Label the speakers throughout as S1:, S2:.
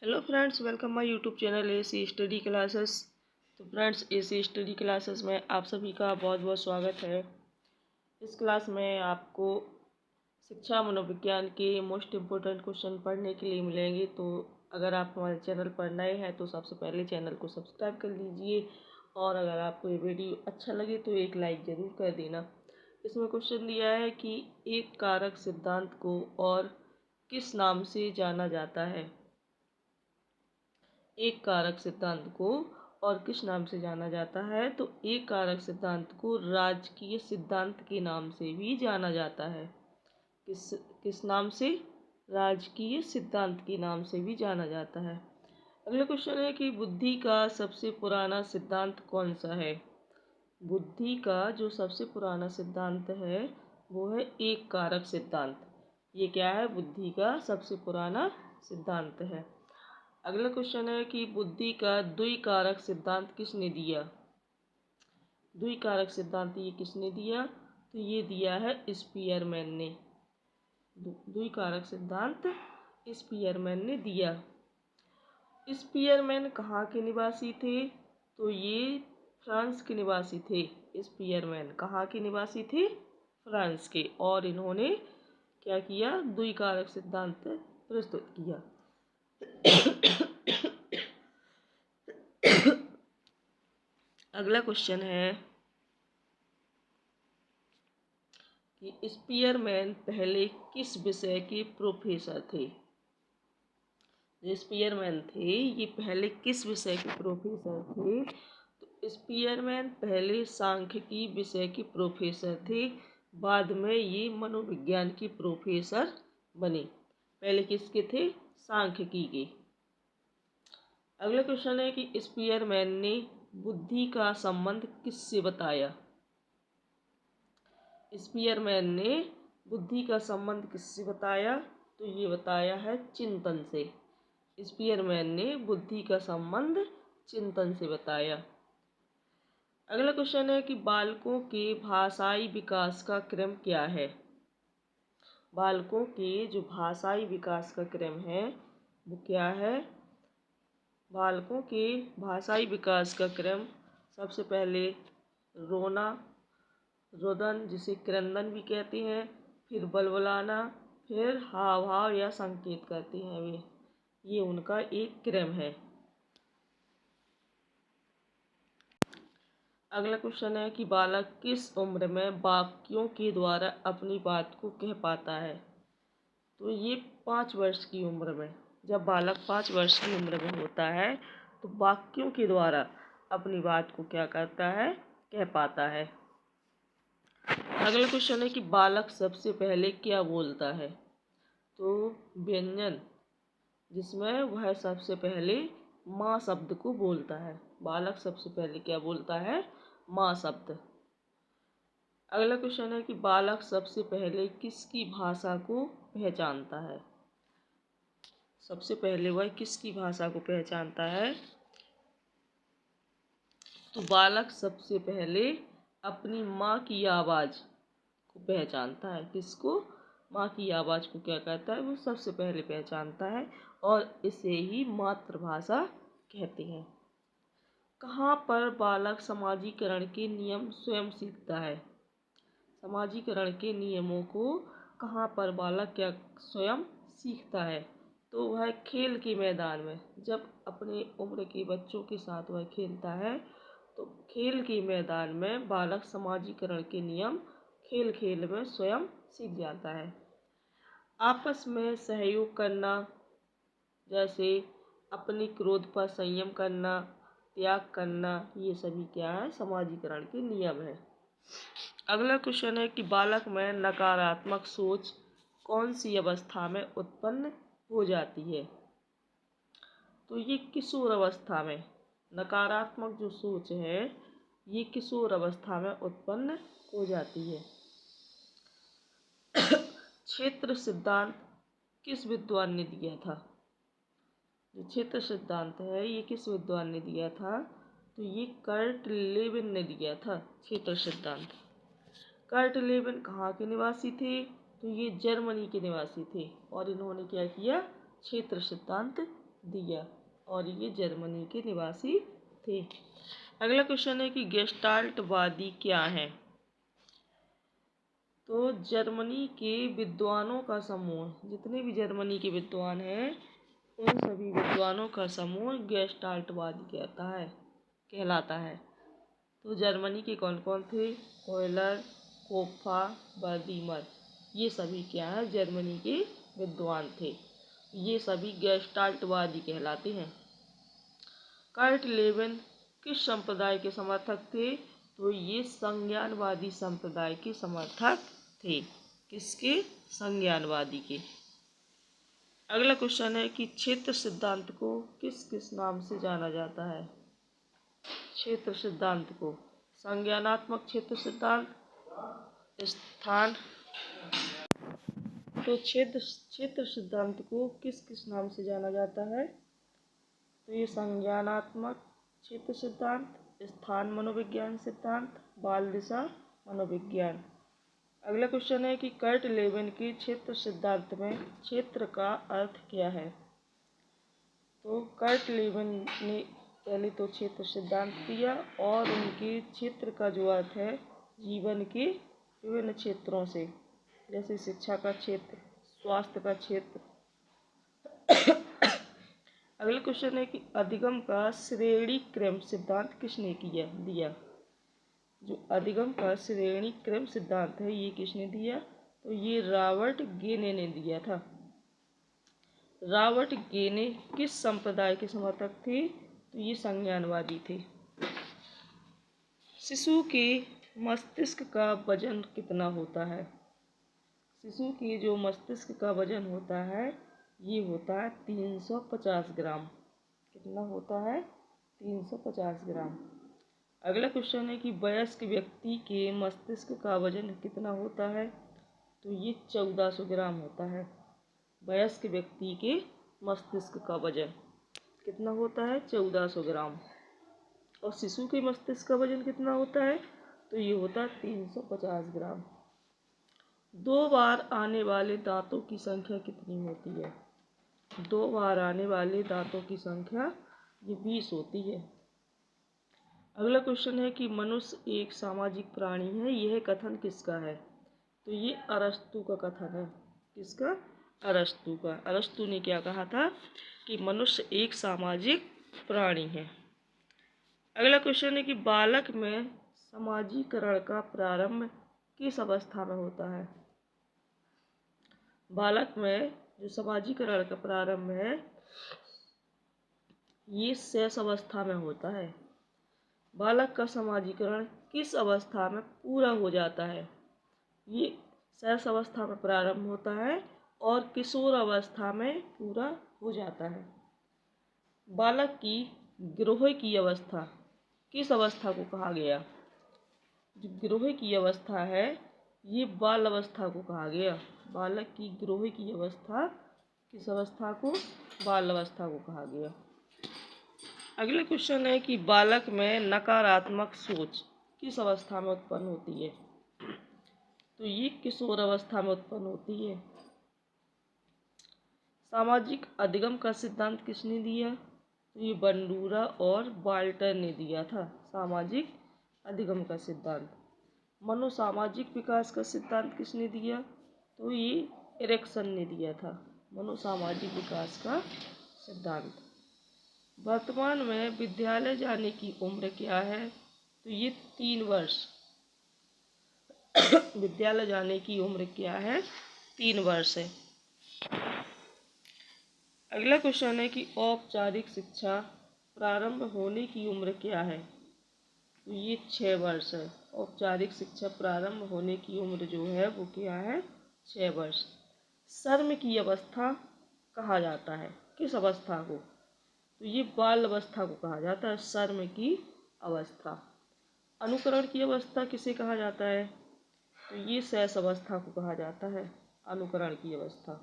S1: Hello friends, welcome my YouTube channel AC study classes. तो friends, AC study classes में आप सभी का बहुत बहुत स्वागत है। इस क्लास में आपको शिक्षा मनोविज्ञान के मोस्ट इम्पोर्टेंट क्वेश्चन पढ़ने के लिए मिलेंगे। तो अगर आप हमारे चैनल पर नए हैं तो सबसे पहले चैनल को सब्सक्राइब कर लीजिए, और अगर आपको ये वीडियो अच्छा लगे तो एक लाइक ज़रूर कर देना। इसमें क्वेश्चन दिया है कि एक कारक सिद्धांत को और किस नाम से जाना जाता है। एक कारक सिद्धांत को और किस नाम से जाना जाता है? तो एक कारक सिद्धांत को राजकीय सिद्धांत के नाम से भी जाना जाता है। किस किस नाम से? राजकीय सिद्धांत के नाम से भी जाना जाता है। अगला क्वेश्चन है कि बुद्धि का सबसे पुराना सिद्धांत कौन सा है? बुद्धि का जो सबसे पुराना सिद्धांत है वो है एक कारक सिद्धांत। ये क्या है? बुद्धि का सबसे पुराना सिद्धांत है। अगला क्वेश्चन है कि बुद्धि का द्विकारक सिद्धांत किसने दिया? द्विकारक सिद्धांत ये किसने दिया? तो ये दिया है स्पीयरमैन ने। द्विकारक सिद्धांत स्पीयरमैन ने दिया। स्पीयरमैन कहाँ के निवासी थे? तो ये फ्रांस के निवासी थे। स्पीयरमैन कहाँ के निवासी थे? फ्रांस के। और इन्होंने क्या किया? द्विकारक सिद्धांत प्रस्तुत किया। अगला क्वेश्चन है कि स्पीयरमैन पहले किस विषय के प्रोफेसर थे? जो स्पीयरमैन थे ये पहले किस विषय के प्रोफेसर थे? तो स्पीयरमैन पहले सांख्यिकी विषय के प्रोफेसर थे, बाद में ये मनोविज्ञान के प्रोफेसर बने। पहले किसके थे? सांख्यिकी के। अगला क्वेश्चन है कि स्पीयरमैन ने बुद्धि का संबंध किससे बताया? स्पीयरमैन ने बुद्धि का संबंध किससे बताया? तो ये बताया है चिंतन से। स्पीयरमैन ने बुद्धि का संबंध चिंतन से बताया। अगला क्वेश्चन है कि बालकों के भाषाई विकास का क्रम क्या है? बालकों के जो भाषाई विकास का क्रम है वो क्या है? बालकों के भाषाई विकास का क्रम सबसे पहले रोना, रुदन जिसे क्रंदन भी कहते हैं, फिर बलबलाना, फिर हाव भाव या संकेत करते हैं वे। ये उनका एक क्रम है। अगला क्वेश्चन है कि बालक किस उम्र में वाक्यों के द्वारा अपनी बात को कह पाता है? तो ये 5 वर्ष की उम्र में। जब बालक 5 वर्ष की उम्र में होता है तो वाक्यों के द्वारा अपनी बात को क्या करता है? कह पाता है। अगला क्वेश्चन है कि बालक सबसे पहले क्या बोलता है? तो व्यंजन, जिसमें वह सबसे पहले माँ शब्द को बोलता है। बालक सबसे पहले क्या बोलता है? माँ शब्द। अगला क्वेश्चन है कि बालक सबसे पहले किसकी भाषा को पहचानता है? सबसे पहले वह किसकी भाषा को पहचानता है? तो बालक सबसे पहले अपनी माँ की आवाज़ को पहचानता है। किसको? माँ की आवाज़ को क्या कहता है? वो सबसे पहले पहचानता है, और इसे ही मातृभाषा कहते हैं। कहाँ पर बालक समाजीकरण के नियम स्वयं सीखता है? समाजीकरण के नियमों को कहाँ पर बालक क्या स्वयं सीखता है? तो वह खेल के मैदान में। जब अपने उम्र के बच्चों के साथ वह खेलता है तो खेल के मैदान में बालक समाजीकरण के नियम खेल खेल में स्वयं सीख जाता है। आपस में सहयोग करना, जैसे अपने क्रोध पर संयम करना, त्याग करना, ये सभी क्या है? समाजीकरण के नियम है। अगला क्वेश्चन है कि बालक में नकारात्मक सोच कौन सी अवस्था में उत्पन्न हो जाती है? तो ये किशोर अवस्था में। नकारात्मक जो सोच है ये किशोर अवस्था में उत्पन्न हो जाती है। क्षेत्र सिद्धांत किस विद्वान ने दिया था? जो क्षेत्र सिद्धांत है ये किस विद्वान ने दिया था? तो ये कर्ट लेविन ने दिया था क्षेत्र सिद्धांत। कर्ट लेविन कहाँ के निवासी थे? तो ये जर्मनी के निवासी थे, और इन्होंने क्या किया? क्षेत्र सिद्धांत दिया और ये जर्मनी के निवासी थे। अगला क्वेश्चन है कि गेस्टाल्टवादी क्या है। तो जर्मनी के विद्वानों का समूह, जितने भी जर्मनी के विद्वान हैं उन सभी विद्वानों का समूह गेस्टाल्टवादी कहलाता है। तो जर्मनी के कौन कौन थे? कोयलर, कोप्फा, बर्दीमर, ये सभी क्या है? जर्मनी के विद्वान थे। ये सभी गेस्टाल्टवादी कहलाते हैं। कर्ट लेविन किस संप्रदाय के समर्थक थे? तो ये संज्ञानवादी संप्रदाय के समर्थक थे। किसके? संज्ञानवादी के। अगला क्वेश्चन है कि क्षेत्र सिद्धांत को किस किस नाम से जाना जाता है? क्षेत्र सिद्धांत को संज्ञानात्मक क्षेत्र सिद्धांत, स्थान। तो क्षेत्र सिद्धांत को किस किस नाम से जाना जाता है? तो ये संज्ञानात्मक क्षेत्र सिद्धांत, स्थान मनोविज्ञान सिद्धांत, बाल दिशा मनोविज्ञान। अगला क्वेश्चन है कि कर्ट लेविन के क्षेत्र सिद्धांत में क्षेत्र का अर्थ क्या है? तो कर्ट लेविन ने पहले तो क्षेत्र सिद्धांत दिया और उनके क्षेत्र का जो अर्थ है जीवन के विभिन्न क्षेत्रों से, जैसे शिक्षा का क्षेत्र, स्वास्थ्य का क्षेत्र। अगला क्वेश्चन है कि अधिगम का श्रेणी क्रम सिद्धांत किसने दिया? जो अधिगम का श्रेणी क्रम सिद्धांत है ये किसने दिया? तो ये रॉबर्ट गेने ने दिया था। रॉबर्ट गेने किस संप्रदाय के समर्थक थे? तो ये संज्ञानवादी थे। शिशु के मस्तिष्क का वजन कितना होता है? शिशु के जो मस्तिष्क का वजन होता है ये होता है 350 ग्राम। कितना होता है? 350 ग्राम। अगला क्वेश्चन है कि वयस्क व्यक्ति के मस्तिष्क का वजन कितना होता है? तो ये 1400 ग्राम होता है। वयस्क व्यक्ति के मस्तिष्क का वजन कितना होता है? 1400 ग्राम। और शिशु के मस्तिष्क का वजन कितना होता है? तो ये होता है 350 ग्राम। 2 बार आने वाले दांतों की संख्या कितनी होती है? 2 बार आने वाले दांतों की संख्या ये 20 होती है। अगला क्वेश्चन है कि मनुष्य एक सामाजिक प्राणी है, यह कथन किसका है? तो ये अरस्तु का कथन है। किसका? अरस्तु का। अरस्तु ने क्या कहा था कि मनुष्य एक सामाजिक प्राणी है। अगला क्वेश्चन है कि बालक में समाजीकरण का प्रारंभ किस अवस्था में होता है? बालक में जो समाजीकरण का प्रारंभ है ये शेष अवस्था में होता है। बालक का समाजीकरण किस अवस्था में पूरा हो जाता है? ये शेष अवस्था में प्रारंभ होता है और किशोर अवस्था में पूरा हो जाता है। बालक की गिरोह की अवस्था किस अवस्था को कहा गया? जो गिरोह की अवस्था है ये बाल अवस्था को कहा गया। बालक की गिरोह की अवस्था किस अवस्था को? बाल अवस्था को कहा गया। अगला क्वेश्चन है कि बालक में नकारात्मक सोच किस अवस्था में उत्पन्न होती है? तो ये किशोर अवस्था में उत्पन्न होती है। सामाजिक अधिगम का सिद्धांत किसने दिया? तो ये बंडूरा और वाल्टर ने दिया था सामाजिक अधिगम का सिद्धांत। मनोसामाजिक विकास का सिद्धांत किसने दिया? तो ये एरिक्सन ने दिया था मनोसामाजिक विकास का सिद्धांत। वर्तमान में विद्यालय जाने की उम्र क्या है? तो ये 3 वर्ष। विद्यालय जाने की उम्र क्या है? 3 वर्ष है। अगला क्वेश्चन है कि औपचारिक शिक्षा प्रारंभ होने की उम्र क्या है? तो ये 6 वर्ष है। औपचारिक शिक्षा प्रारंभ होने की उम्र जो है वो क्या है? 6 वर्ष। शर्म की अवस्था कहा जाता है किस अवस्था को? तो ये बाल अवस्था को कहा जाता है शर्म की अवस्था। अनुकरण की अवस्था किसे कहा जाता है? तो ये शेष अवस्था को कहा जाता है अनुकरण की अवस्था।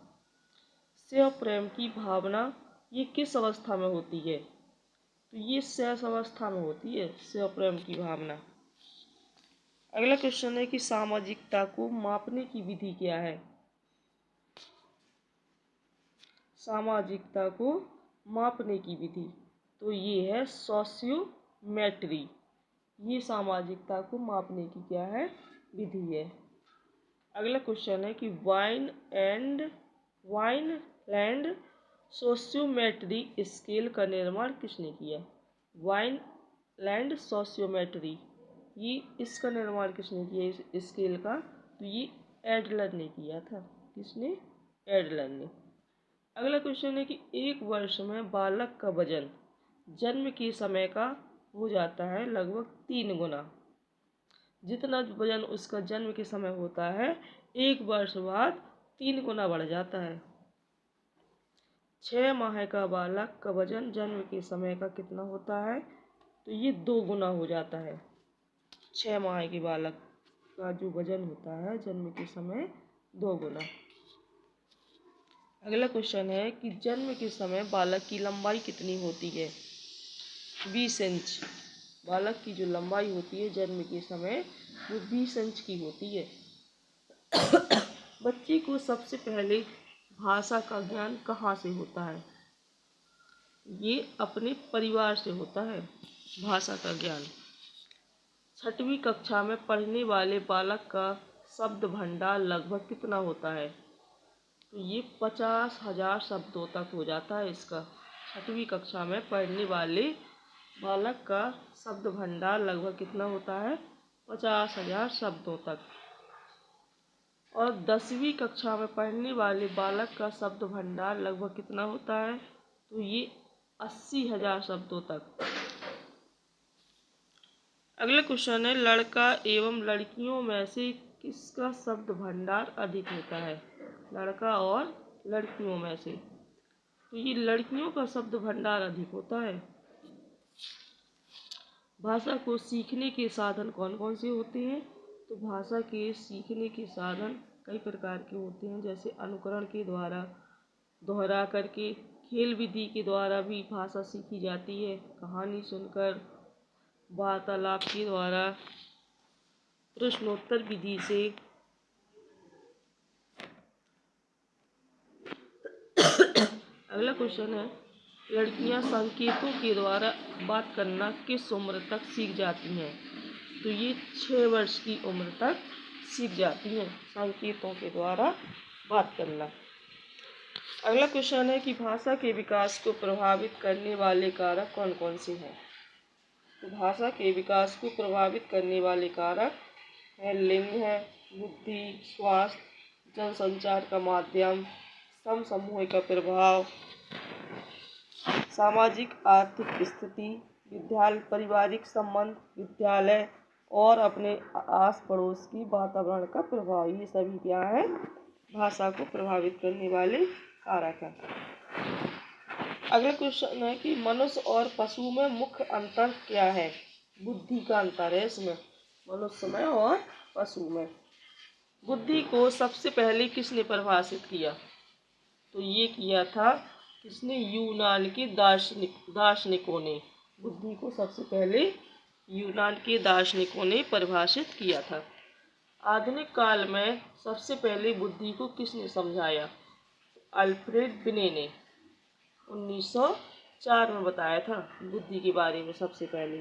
S1: स्नेह प्रेम की भावना ये किस अवस्था में होती है? तो ये शेष अवस्था में होती है स्नेह प्रेम की भावना। अगला क्वेश्चन है कि सामाजिकता को मापने की विधि क्या है? सामाजिकता को मापने की विधि, तो ये है सोशियोमेट्री। ये सामाजिकता को मापने की क्या है, विधि है। अगला क्वेश्चन है कि वाइनलैंड सोशियोमेट्री स्केल का निर्माण किसने किया। वाइनलैंड सोशियोमेट्री, ये इसका निर्माण किसने किया इस स्केल का, तो ये एडलर ने किया था। किसने, एडलर ने। अगला क्वेश्चन है कि एक वर्ष में बालक का वजन जन्म के समय का हो जाता है लगभग 3 गुना। जितना वजन उसका जन्म के समय होता है, एक वर्ष बाद 3 गुना बढ़ जाता है। 6 माह का बालक का वजन जन्म के समय का कितना होता है, तो ये 2 गुना हो जाता है। 6 माह के बालक का जो वजन होता है जन्म के समय 2 गुना। अगला क्वेश्चन है कि जन्म के समय बालक की लंबाई कितनी होती है। 20 इंच। बालक की जो लंबाई होती है जन्म के समय वो 20 इंच की होती है। बच्चे को सबसे पहले भाषा का ज्ञान कहाँ से होता है, ये अपने परिवार से होता है भाषा का ज्ञान। 6वीं कक्षा में पढ़ने वाले बालक का शब्द भंडार लगभग कितना होता है, तो ये 50,000 शब्दों तक हो जाता है इसका। 6वीं कक्षा में पढ़ने वाले बालक का शब्द भंडार लगभग कितना होता है, 50,000 शब्दों तक। और 10वीं कक्षा में पढ़ने वाले बालक का शब्द भंडार लगभग कितना होता है, तो ये 80,000 शब्दों तक। अगला क्वेश्चन है लड़का एवं लड़कियों में से किसका शब्द भंडार अधिक होता है। लड़का और लड़कियों में से, तो ये लड़कियों का शब्द भंडार अधिक होता है। भाषा को सीखने के साधन कौन कौन से होते हैं, तो भाषा के सीखने के साधन कई प्रकार के होते हैं, जैसे अनुकरण के द्वारा, दोहरा करके, खेल विधि के द्वारा भी भाषा सीखी जाती है, कहानी सुनकर, वार्तालाप के द्वारा, प्रश्नोत्तर विधि से। अगला क्वेश्चन है लड़कियां संकेतों के द्वारा बात करना किस उम्र तक सीख जाती हैं, तो ये 6 वर्ष की उम्र तक सीख जाती हैं संकेतों के द्वारा बात करना। अगला क्वेश्चन है कि भाषा के विकास को प्रभावित करने वाले कारक कौन कौन से हैं, तो भाषा के विकास को प्रभावित करने वाले कारक है लिंग है, बुद्धि, स्वास्थ्य, जनसंचार का माध्यम, समूह का प्रभाव, सामाजिक आर्थिक स्थिति, विद्यालय, पारिवारिक संबंध, विद्यालय और अपने आस पड़ोस की वातावरण का प्रभाव। ये सभी क्या है, भाषा को प्रभावित करने वाले कारक हैं। अगला क्वेश्चन है कि मनुष्य और पशु में मुख्य अंतर क्या है। बुद्धि का अंतर है इसमें, मनुष्य में और पशु में। बुद्धि को सबसे पहले किसने परिभाषित किया, तो ये किया था किसने, यूनान के दार्शनिकों ने। बुद्धि को सबसे पहले यूनान के दार्शनिकों ने परिभाषित किया था। आधुनिक काल में सबसे पहले बुद्धि को किसने समझाया, अल्फ्रेड बिने ने 1904 में बताया था बुद्धि के बारे में सबसे पहले।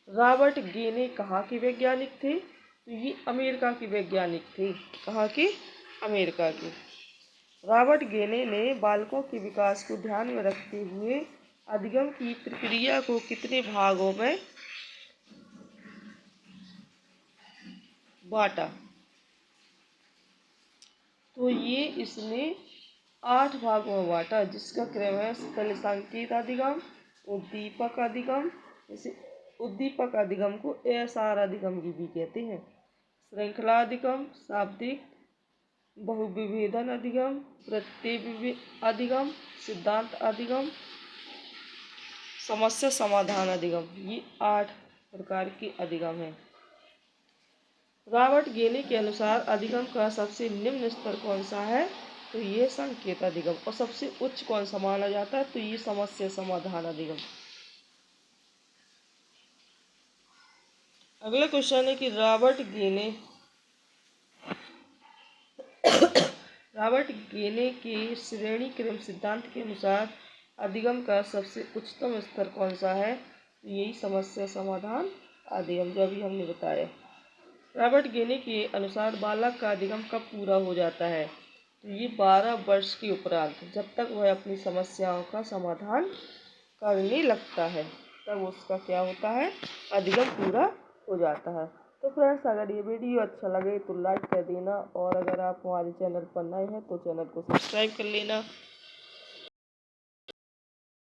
S1: रॉबर्ट गेने कहाँ के वैज्ञानिक थे, तो ये अमेरिका के वैज्ञानिक थे। कहाँ के, अमेरिका के। रॉबर्ट गेने ने बालकों के विकास को ध्यान में रखते हुए अधिगम की प्रक्रिया को कितने भागों में बांटा, तो ये इसने 8 भागों में बांटा, जिसका क्रम है पहले संकेत अधिगम, उद्दीपक अधिगम, जैसे उद्दीपक अधिगम को एएसआर अधिगम भी कहते हैं, श्रृंखला अधिगम, शाब्दिक बहुविभेदन अधिगम, प्रत्यय अधिगम, सिद्धांत अधिगम, समस्या समाधान अधिगम। ये 8 प्रकार के अधिगम हैं। रॉबर्ट गेने के अनुसार अधिगम का सबसे निम्न स्तर कौन सा है, तो ये संकेत अधिगम। और सबसे उच्च कौन सा माना जाता है, तो ये समस्या समाधान अधिगम। अगला क्वेश्चन है कि रॉबर्ट गेने के श्रेणी क्रम सिद्धांत के अनुसार अधिगम का सबसे उच्चतम स्तर कौन सा है? तो यही समस्या समाधान अधिगम जो अभी हमने बताया। रॉबर्ट गेने के अनुसार बालक का अधिगम कब पूरा हो जाता है? तो ये 12 वर्ष के उपरांत, जब तक वह अपनी समस्याओं का समाधान करने लगता है तब उसका क्या होता है? अधिगम पूरा हो जाता है। तो फ्रेंड्स, अगर ये वीडियो अच्छा लगे तो लाइक कर देना, और अगर आप हमारे चैनल पर नए हैं तो चैनल को सब्सक्राइब कर लेना।